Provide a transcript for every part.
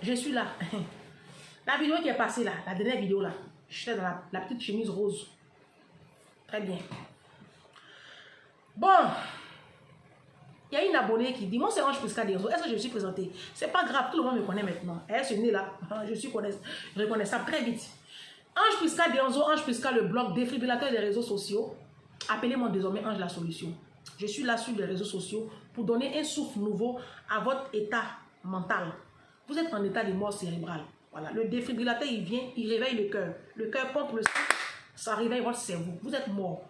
je suis là. La vidéo qui est passée là, la dernière vidéo là, j'étais dans la petite chemise rose. Très bien. Bon, il y a une abonnée qui dit, moi c'est Ange Prisca Deonzo, est-ce que je me suis présentée? C'est pas grave, tout le monde me connaît maintenant. Elle se née là, je suis reconnaissable très vite. Ange Prisca Deonzo, Ange Prisca, le blog défibrillateur des réseaux sociaux. Appelez-moi désormais Ange la solution. Je suis là sur les réseaux sociaux pour donner un souffle nouveau à votre état mental. Vous êtes en état de mort cérébrale. Voilà, le défibrillateur, il vient, il réveille le cœur. Le cœur pompe le sang, ça réveille votre cerveau. Vous êtes mort.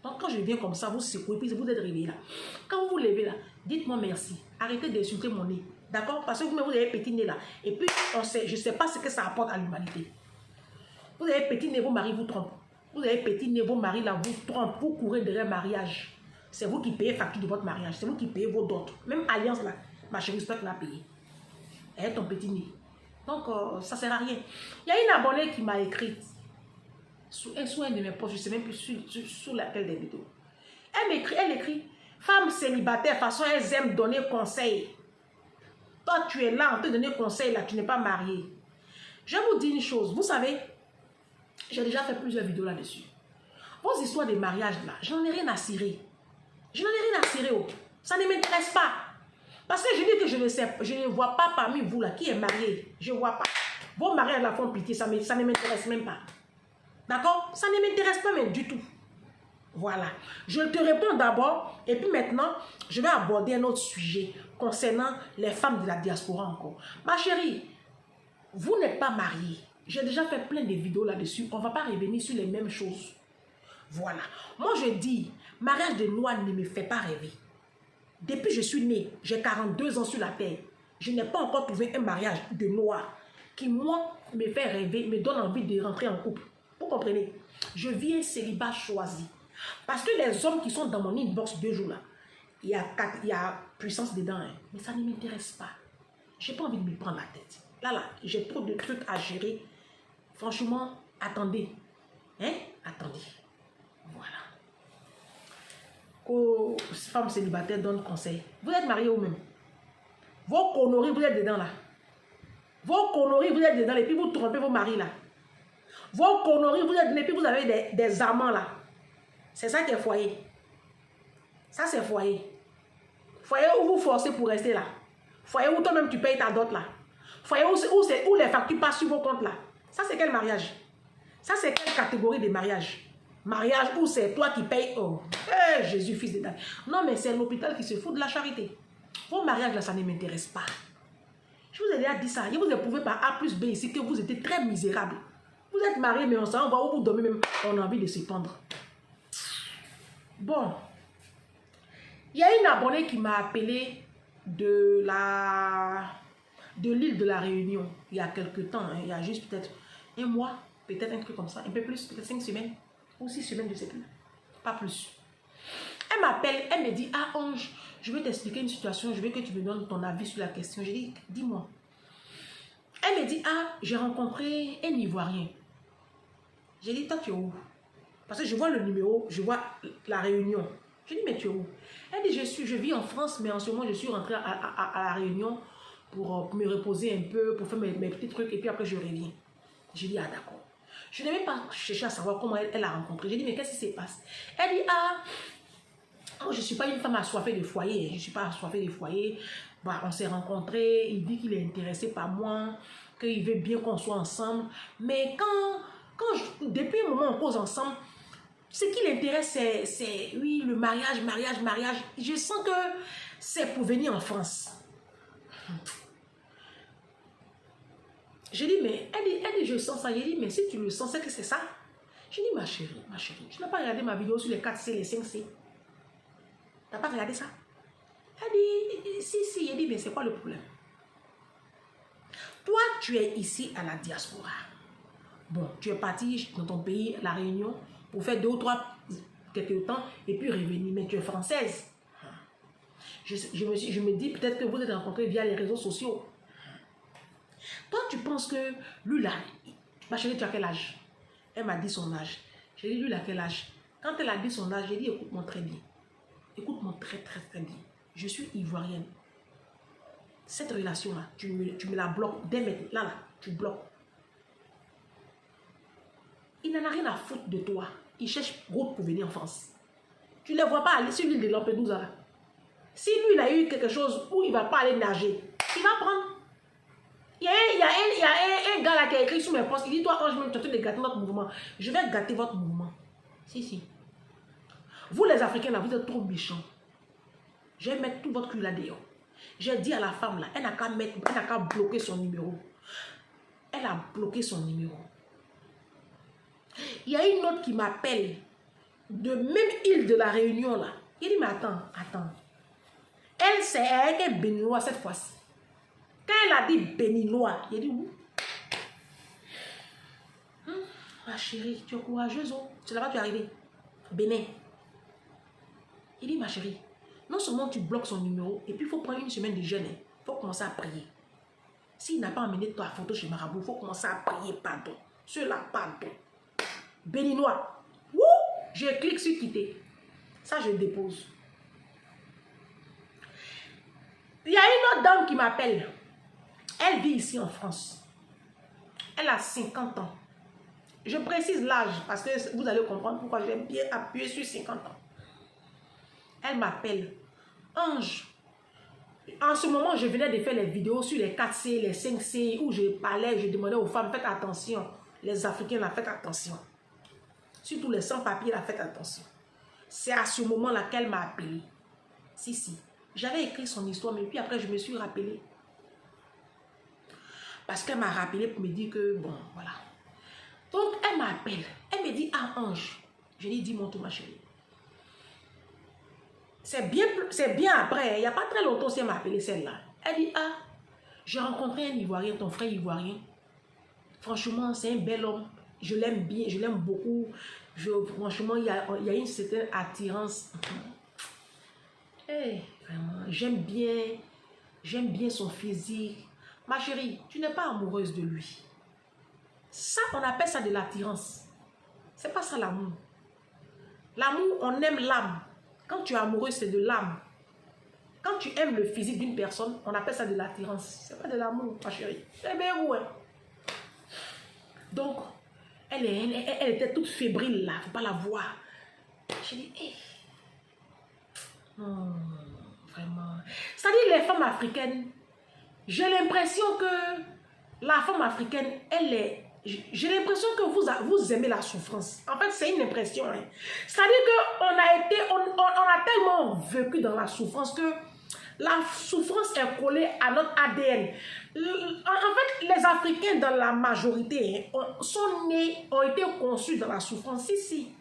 Donc quand je viens comme ça, vous secouez, puis vous êtes réveillé là. Quand vous vous levez là, dites-moi merci. Arrêtez d'insulter mon nez. D'accord? Parce que vous avez petit nez là. Et puis, je ne sais pas ce que ça apporte à l'humanité. Vous avez petit nez, vos maris vous trompent. Vous avez petit nez, vos maris là vous trompent. Vous courez derrière le mariage. C'est vous qui payez facture de votre mariage. C'est vous qui payez vos dots. Même alliance là, ma chérie, j'espère que l'a payé. Elle est ton petit nez. Donc, ça ne sert à rien. Il y a une abonnée qui m'a écrit sous un de mes posts, je ne sais même plus sur laquelle des vidéos. Elle écrit, femme célibataire, de toute façon, elles aiment donner conseil. Toi, tu es là, on te donner conseil, là, tu n'es pas marié. Je vous dis une chose, vous savez, j'ai déjà fait plusieurs vidéos là-dessus. Vos histoires de mariage, là, je n'en ai rien à cirer. Je n'en ai rien à cirer, oh. Ça ne m'intéresse pas. Parce que je dis que je ne vois pas parmi vous, là, qui est marié. Je ne vois pas. Vos mariages, là, font pitié, ça ne m'intéresse même pas. D'accord? Ça ne m'intéresse pas même du tout. Voilà. Je te réponds d'abord et puis maintenant, je vais aborder un autre sujet concernant les femmes de la diaspora encore. Ma chérie, vous n'êtes pas mariée. J'ai déjà fait plein de vidéos là-dessus. On ne va pas revenir sur les mêmes choses. Voilà. Moi, je dis, mariage de noir ne me fait pas rêver. Depuis que je suis née, j'ai 42 ans sur la terre. Je n'ai pas encore trouvé un mariage de noir qui, moi, me fait rêver, me donne envie de rentrer en couple. Vous comprenez? Je vis un célibat choisi. Parce que les hommes qui sont dans mon inbox 2 jours là, il y a puissance dedans. Hein. Mais ça ne m'intéresse pas. Je n'ai pas envie de me prendre la tête. Là, j'ai trop de trucs à gérer. Franchement, attendez. Hein? Attendez. Voilà. Aux femmes célibataires donnent conseil. Vous êtes mariés vous-même. Vos conneries, vous êtes dedans là. Vos conneries, vous êtes dedans et puis vous trompez vos maris là. Vos conneries, vous êtes dedans et puis vous avez des amants là. C'est ça qui est foyer. Ça c'est foyer. Foyer où vous forcez pour rester là. Foyer où toi-même tu payes ta dot là. Foyer où les factures passent sur vos comptes là. Ça c'est quel mariage? Ça c'est quelle catégorie de mariage? Mariage où c'est toi qui payes. Oh, hey, Jésus, fils de David. Non, mais c'est l'hôpital qui se fout de la charité. Vos mariages là, ça ne m'intéresse pas. Je vous ai déjà dit ça. Je vous ai prouvé par A plus B ici que vous étiez très misérable. Vous êtes mariés, mais on s'en va où vous dormez même. On a envie de se pendre. Bon. Il y a une abonnée qui m'a appelé de l'île de la Réunion. Il y a quelques temps. Hein, il y a juste peut-être un mois. Peut-être un truc comme ça. Un peu plus. Peut-être 5 semaines. Ou 6 semaines, je ne sais plus. Pas plus. Elle m'appelle. Elle me dit, ah Ange, je vais t'expliquer une situation. Je veux que tu me donnes ton avis sur la question. J'ai dit, dis-moi. Elle me dit, ah, j'ai rencontré un Ivoirien. J'ai dit, toi, tu es où? Parce que je vois le numéro, je vois la Réunion. Je dis, mais tu es où? Elle dit, je vis en France, mais en ce moment, je suis rentrée à la Réunion pour me reposer un peu, pour faire mes petits trucs, et puis après, je reviens. J'ai dit, ah, d'accord. Je n'ai même pas cherché à savoir comment elle a rencontré. J'ai dit, mais qu'est-ce qui se passe? Elle dit, ah, moi, je ne suis pas une femme assoiffée de foyer. Je ne suis pas assoiffée de foyer. Bah, on s'est rencontrés, il dit qu'il est intéressé par moi, qu'il veut bien qu'on soit ensemble. Mais depuis un moment, on cause ensemble, ce qui l'intéresse, c'est, oui, le mariage. Je sens que c'est pour venir en France. Je dis, mais, elle dit, je sens ça. Je dis, mais si tu le sens, c'est que c'est ça. Je dis, ma chérie, tu n'as pas regardé ma vidéo sur les 4C, les 5C. Tu n'as pas regardé ça? Elle dit, si. Je dis, mais c'est quoi le problème? Toi, tu es ici à la diaspora. Bon, tu es parti dans ton pays, la Réunion, pour faire 2 ou 3 quelques temps, et puis revenir. Mais tu es française. Je me dis peut-être que vous êtes rencontrés via les réseaux sociaux. Toi, tu penses que lui là, ma chérie, tu as quel âge? Elle m'a dit son âge. J'ai dit, lui, il a quel âge? Quand elle a dit son âge, j'ai dit, écoute-moi très bien. Écoute-moi très bien. Je suis ivoirienne. Cette relation-là, tu me la bloques dès maintenant. Là, tu bloques. Il n'en a rien à foutre de toi. Il cherche route pour venir en France. Tu ne les vois pas aller sur l'île de Lampedusa. Là. Si lui, il a eu quelque chose où il ne va pas aller nager, il va prendre. Il y a un gars là qui a écrit sur mes posts. Il dit, toi, Ange, même, tu es en train de gâter notre mouvement. Je vais gâter votre mouvement. Si. Vous, les Africains, là, vous êtes trop méchants. Je vais mettre tout votre cul là dehors. J'ai dit à la femme, là, elle n'a qu'à bloquer son numéro. Elle a bloqué son numéro. Il y a une autre qui m'appelle de même île de la Réunion, là. Il dit, mais attends. Elle, c'est un béninois cette fois-ci. Quand elle a dit béninois, il a dit, où? Ma chérie, tu es courageuse, oh. C'est là-bas que tu es arrivée. Bénin. Il dit, ma chérie, non seulement tu bloques son numéro, et puis il faut prendre une semaine de jeûne. Il faut commencer à prier. S'il n'a pas emmené ta photo chez Marabout, il faut commencer à prier, pardon. Cela, pardon. Béninois. Wouh! Je clique sur quitter. Ça, je dépose. Il y a une autre dame qui m'appelle. Elle vit ici en France. Elle a 50 ans. Je précise l'âge parce que vous allez comprendre pourquoi j'ai bien appuyé sur 50 ans. Elle m'appelle. Ange. En ce moment, je venais de faire les vidéos sur les 4C, les 5C, où je parlais, je demandais aux femmes, faites attention. Les Africains, là, faites attention. Surtout les sans-papiers, là, faites attention. C'est à ce moment-là qu'elle m'a appelé. Si. J'avais écrit son histoire, mais puis après, je me suis rappelé. Parce qu'elle m'a rappelé pour me dire que, bon, voilà. Donc, elle m'appelle. Elle me dit, ah, Ange. Je lui dis, dis-moi tout, ma chérie. C'est bien après. Il n'y a pas très longtemps si elle m'a appelé celle-là. Elle dit, ah, j'ai rencontré un Ivoirien, ton frère Ivoirien. Franchement, c'est un bel homme. Je l'aime bien, je l'aime beaucoup. Franchement, il y a une certaine attirance. Hey, vraiment, j'aime bien son physique. Ma chérie, tu n'es pas amoureuse de lui. Ça, on appelle ça de l'attirance. C'est pas ça l'amour. L'amour, on aime l'âme. Quand tu es amoureux, c'est de l'âme. Quand tu aimes le physique d'une personne, on appelle ça de l'attirance. C'est pas de l'amour, ma chérie. C'est bien ouais. Donc, elle était toute fébrile là. Faut pas la voir. J'ai dit, hey. Non, vraiment. C'est-à-dire les femmes africaines, j'ai l'impression que la femme africaine, elle est... J'ai l'impression que vous aimez la souffrance. En fait, c'est une impression. Hein. C'est-à-dire qu'on a tellement vécu dans la souffrance que la souffrance est collée à notre ADN. En fait, les Africains, dans la majorité, ont été conçus dans la souffrance. Si.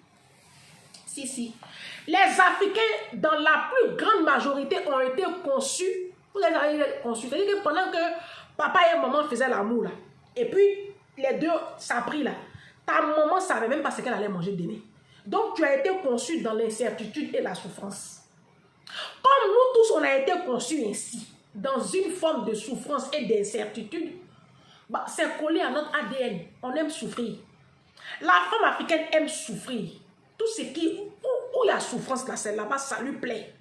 Les Africains, dans la plus grande majorité, ont été conçus. Vous avez conçus. C'est-à-dire que pendant que papa et maman faisaient l'amour, là, et puis les deux, ça a pris là. Ta maman ne savait même pas ce qu'elle allait manger demain. Donc, tu as été conçu dans l'incertitude et la souffrance. Comme nous tous, on a été conçus ainsi, dans une forme de souffrance et d'incertitude, bah, c'est collé à notre ADN. On aime souffrir. La femme africaine aime souffrir. Tout ce qui, où il y a souffrance là, c'est là-bas, ça lui plaît.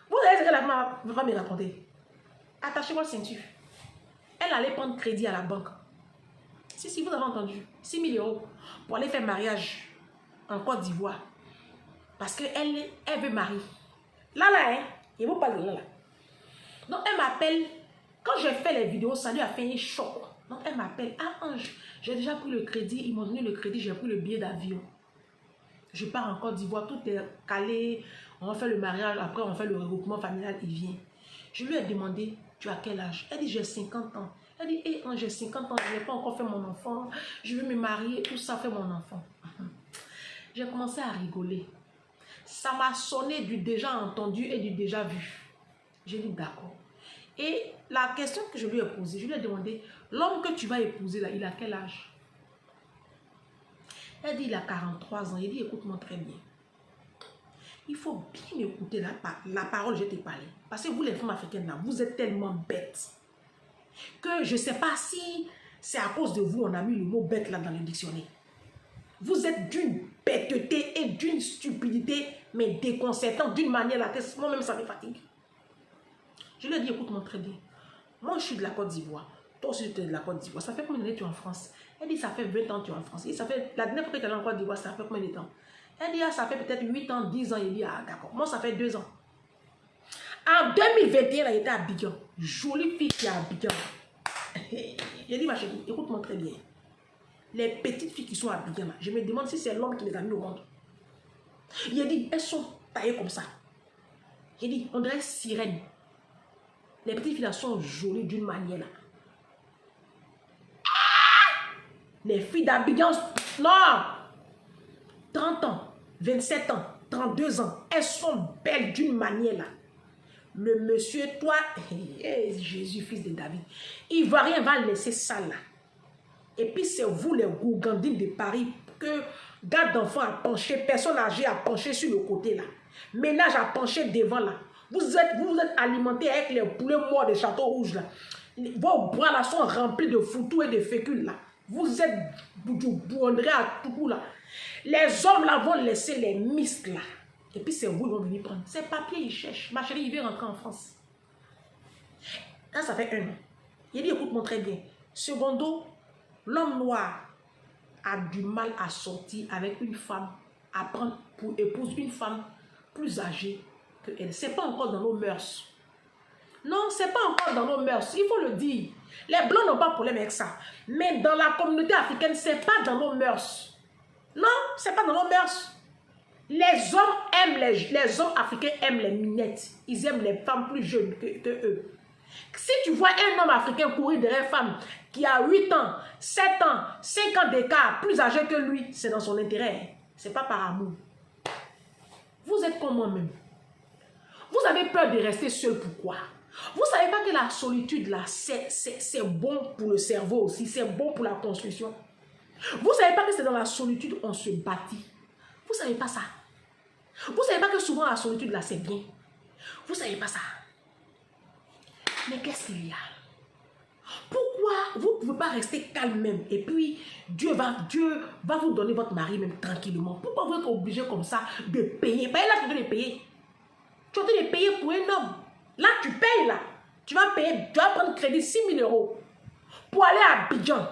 Vous savez ce que la femme va me raconter? Attachez votre ceinture. Elle allait prendre crédit à la banque. Si, vous avez entendu. 6 000 € pour aller faire mariage en Côte d'Ivoire. Parce qu'elle veut marier. Là, hein, il ne faut pas le là. Donc, elle m'appelle. Quand j'ai fait les vidéos, ça lui a fait un choc. Donc, elle m'appelle. Ah, Ange, j'ai déjà pris le crédit. Ils m'ont donné le crédit, j'ai pris le billet d'avion. Je pars en Côte d'Ivoire, tout est calé. On va faire le mariage, après on fait le regroupement familial, il vient. Je lui ai demandé, tu as quel âge? Elle dit, j'ai 50 ans. Elle dit, hey, j'ai 50 ans, je n'ai pas encore fait mon enfant. Je veux me marier, tout ça fait mon enfant. J'ai commencé à rigoler. Ça m'a sonné du déjà entendu et du déjà vu. J'ai dit, d'accord. Et la question que je lui ai posée, je lui ai demandé, l'homme que tu vas épouser là, il a quel âge? Elle dit, il a 43 ans. Il dit, écoute-moi très bien. Il faut bien écouter la parole que je t'ai parlé. Parce que vous, les femmes africaines, là, vous êtes tellement bêtes que je ne sais pas si c'est à cause de vous on a mis le mot bête là dans le dictionnaire. Vous êtes d'une bêteté et d'une stupidité, mais déconcertante, d'une manière là que moi-même ça me fatigue. Je lui ai dit, écoute-moi très bien. Moi, je suis de la Côte d'Ivoire. Toi aussi, tu es de la Côte d'Ivoire. Ça fait combien d'années tu es en France? Elle dit, ça fait 20 ans que tu es en France. Et ça fait, la dernière fois que tu es allé en Côte d'Ivoire, ça fait combien de temps? Elle dit, ah, ça fait peut-être 8 ans, 10 ans. Il dit, ah, d'accord. Moi, ça fait 2 ans. En 2021, elle était à Abidjan. Jolie fille qui est à Abidjan. J'ai dit, ma chérie, écoute-moi très bien. Les petites filles qui sont à Abidjan, je me demande si c'est l'homme qui les a mis au monde. Il a dit, elles sont taillées comme ça. J'ai dit, on dirait sirène. Les petites filles là sont jolies d'une manière là. Les filles d'Abidjan, non! 30 ans, 27 ans, 32 ans, elles sont belles d'une manière là. Le monsieur, toi, Jésus, fils de David, Ivoirien va laisser ça là. Et puis c'est vous les gourgandines de Paris que garde d'enfants à pencher, personne âgée à pencher sur le côté là. Ménage à pencher devant là. Vous êtes alimentés avec les poulets morts des châteaux rouges là. Vos bras là sont remplis de foutous et de fécules là. Vous êtes du bourrandré à tout coup là. Les hommes là vont laisser les muscles là. Et puis c'est vous qui vont venir prendre. Ces papiers ils cherchent. Ma chérie, il veut rentrer en France. Là ça fait 1 an. Il dit écoute-moi très bien. Secondo, l'homme noir a du mal à sortir avec une femme, à prendre pour épouse une femme plus âgée que elle. C'est pas encore dans nos mœurs. Non, c'est pas encore dans nos mœurs. Il faut le dire. Les blancs n'ont pas de problème avec ça. Mais dans la communauté africaine, c'est pas dans nos mœurs. Non, c'est pas dans nos mœurs. Les hommes aiment les hommes africains aiment les minettes. Ils aiment les femmes plus jeunes que eux. Si tu vois un homme africain courir derrière une femme qui a 8 ans, 7 ans, 5 ans d'écart, plus âgé que lui, c'est dans son intérêt. C'est pas par amour. Vous êtes comme moi-même. Vous avez peur de rester seul. Pourquoi? Vous ne savez pas que la solitude, là, c'est bon pour le cerveau aussi. C'est bon pour la construction. Vous ne savez pas que c'est dans la solitude qu'on se bâtit. Vous ne savez pas ça. Vous ne savez pas que souvent la solitude, là, c'est bien. Vous ne savez pas ça. Mais qu'est-ce qu'il y a? Pourquoi vous ne pouvez pas rester calme même? Et puis, Dieu va vous donner votre mari même tranquillement. Pourquoi vous êtes obligé comme ça de payer? Pas là, tu dois les payer. Tu dois les payer pour un homme. Là, tu payes là. Tu vas payer, tu vas prendre crédit 6 000 € pour aller à Abidjan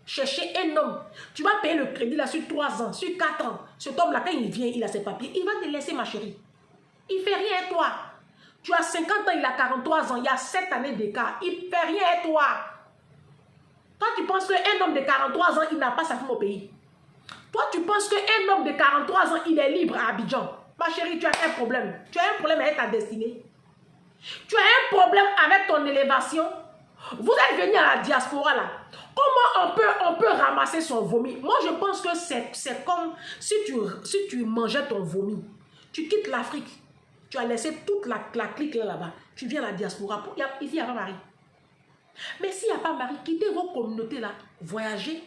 chercher un homme. Tu vas payer le crédit là sur 3 ans, sur 4 ans. Cet homme là, quand il vient, il a ses papiers. Il va te laisser, ma chérie. Il ne fait rien à toi. Tu as 50 ans, il a 43 ans. Il y a 7 années d'écart. Il ne fait rien à toi. Toi, tu penses qu'un homme de 43 ans, il n'a pas sa femme au pays. Toi, tu penses qu'un homme de 43 ans, il est libre à Abidjan. Ma chérie, tu as un problème. Tu as un problème avec ta destinée. Tu as un problème avec ton élévation. Vous êtes venu à la diaspora là. Comment on peut ramasser son vomi? Moi, je pense que c'est comme si tu mangeais ton vomi. Tu quittes l'Afrique. Tu as laissé toute la clique là-bas. Tu viens à la diaspora. Ici, il n'y a pas mari. Mais s'il n'y a pas mari, quittez vos communautés là. Voyagez.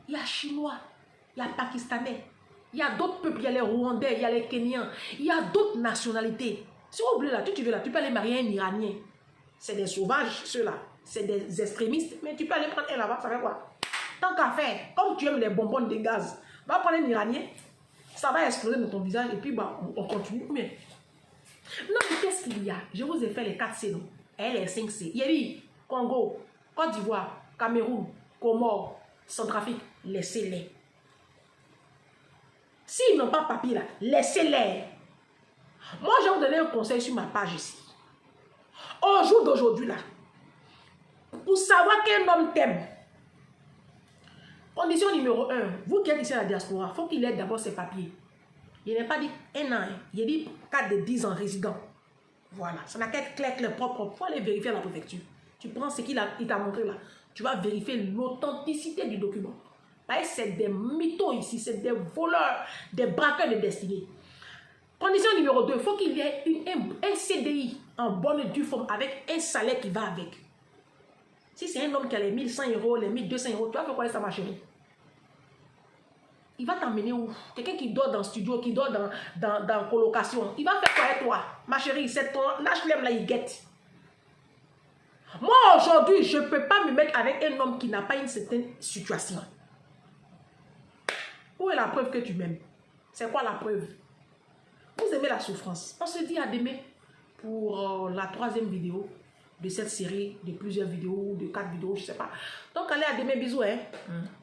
Il y a Chinois. Il y a Pakistanais. Il y a d'autres peuples. Il y a les Rwandais. Il y a les Kenyans. Il y a d'autres nationalités. Si vous voulez là, tu veux là, tu peux aller marier un Iranien. C'est des sauvages, ceux-là. C'est des extrémistes. Mais tu peux aller prendre un là-bas, ça fait quoi? Tant qu'à faire, comme tu aimes les bonbons de gaz, va prendre un Iranien. Ça va exploser dans ton visage et puis bah, on continue. Mais non, mais qu'est-ce qu'il y a? Je vous ai fait les 4 C, non? Et les 5 C. Il y a dit Congo, Côte d'Ivoire, Cameroun, Comores, Centrafrique. Laissez-les. S'ils n'ont pas papier là, laissez-les. Moi, je vais vous donner un conseil sur ma page ici. Au jour d'aujourd'hui là, pour savoir qu'un homme t'aime, condition numéro 1, vous qui êtes ici à la diaspora, il faut qu'il ait d'abord ses papiers. Il n'est pas dit 1 an, il a dit 4 de 10 ans résident. Voilà, ça n'a qu'à être clair, propre. Il faut aller vérifier à la préfecture. Tu prends ce qu'il t'a montré là, tu vas vérifier l'authenticité du document. C'est des mythos ici, c'est des voleurs, des braqueurs de destinée. Condition numéro 2, il faut qu'il y ait un CDI en bonne et due forme avec un salaire qui va avec. Si c'est un homme qui a les 1100 €, les 1200 €, tu vas faire quoi ça, ma chérie? Il va t'emmener où? Quelqu'un qui dort dans le studio, qui dort dans colocation. Il va faire quoi avec toi? Ma chérie, c'est ton HLM là, il guette. Moi, aujourd'hui, je ne peux pas me mettre avec un homme qui n'a pas une certaine situation. Où est la preuve que tu m'aimes? C'est quoi la preuve? Vous aimez la souffrance. On se dit à demain pour la 3e vidéo. de cette série, de plusieurs vidéos, de 4 vidéos, je sais pas. Donc, allez à demain, bisous. Hein.